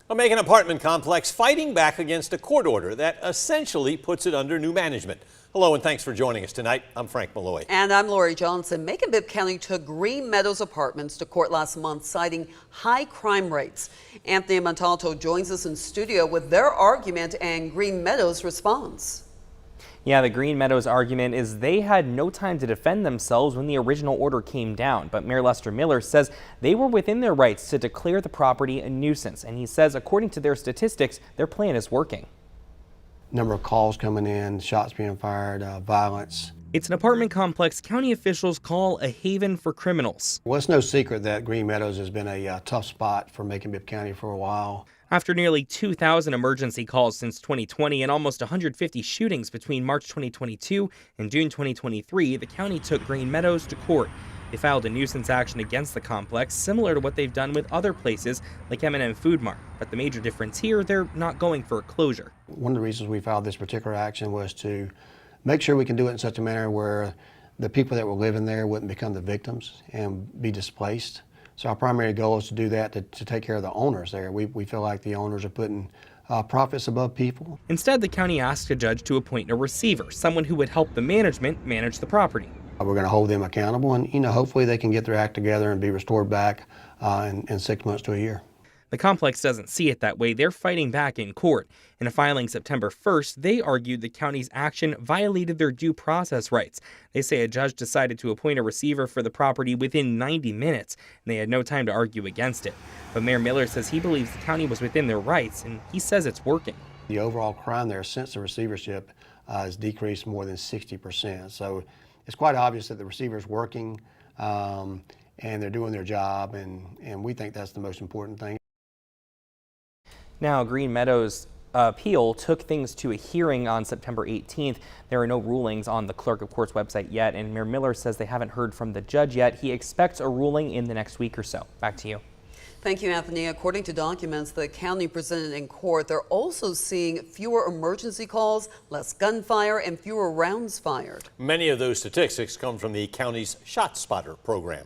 A Macon apartment complex fighting back against a court order that essentially puts it under new management. Hello and thanks for joining us tonight. I'm Frank Malloy. And I'm Lori Johnson. Macon-Bibb County took Green Meadows Apartments to court last month, citing high crime rates. Anthony Montalto joins us in studio with their argument and Green Meadows' response. Yeah, the Green Meadows argument is they had no time to defend themselves when the original order came down. But Mayor Lester Miller says they were within their rights to declare the property a nuisance. And he says, according to their statistics, their plan is working. Number of calls coming in, shots being fired, violence. It's an apartment complex county officials call a haven for criminals. Well, it's no secret that Green Meadows has been a tough spot for Macon-Bibb County for a while. After nearly 2,000 emergency calls since 2020 and almost 150 shootings between March 2022 and June 2023, the county took Green Meadows to court. They filed a nuisance action against the complex, similar to what they've done with other places like M&M Food Mart. But the major difference here, they're not going for a closure. One of the reasons we filed this particular action was to make sure we can do it in such a manner where the people that were living there wouldn't become the victims and be displaced. So our primary goal is to do that, to take care of the owners there. We feel like the owners are putting profits above people. Instead, the county asked a judge to appoint a receiver, someone who would help the management manage the property. We're going to hold them accountable and, hopefully they can get their act together and be restored back in 6 months to a year. The complex doesn't see it that way. They're fighting back in court. In a filing September 1st, they argued the county's action violated their due process rights. They say a judge decided to appoint a receiver for the property within 90 minutes, and they had no time to argue against it. But Mayor Miller says he believes the county was within their rights, and he says it's working. The overall crime there since the receivership has decreased more than 60%. So it's quite obvious that the receiver is working and they're doing their job, and we think that's the most important thing. Now, Green Meadows' appeal took things to a hearing on September 18th. There are no rulings on the clerk of court's website yet, and Mayor Miller says they haven't heard from the judge yet. He expects a ruling in the next week or so. Back to you. Thank you, Anthony. According to documents the county presented in court, they're also seeing fewer emergency calls, less gunfire, and fewer rounds fired. Many of those statistics come from the county's ShotSpotter program.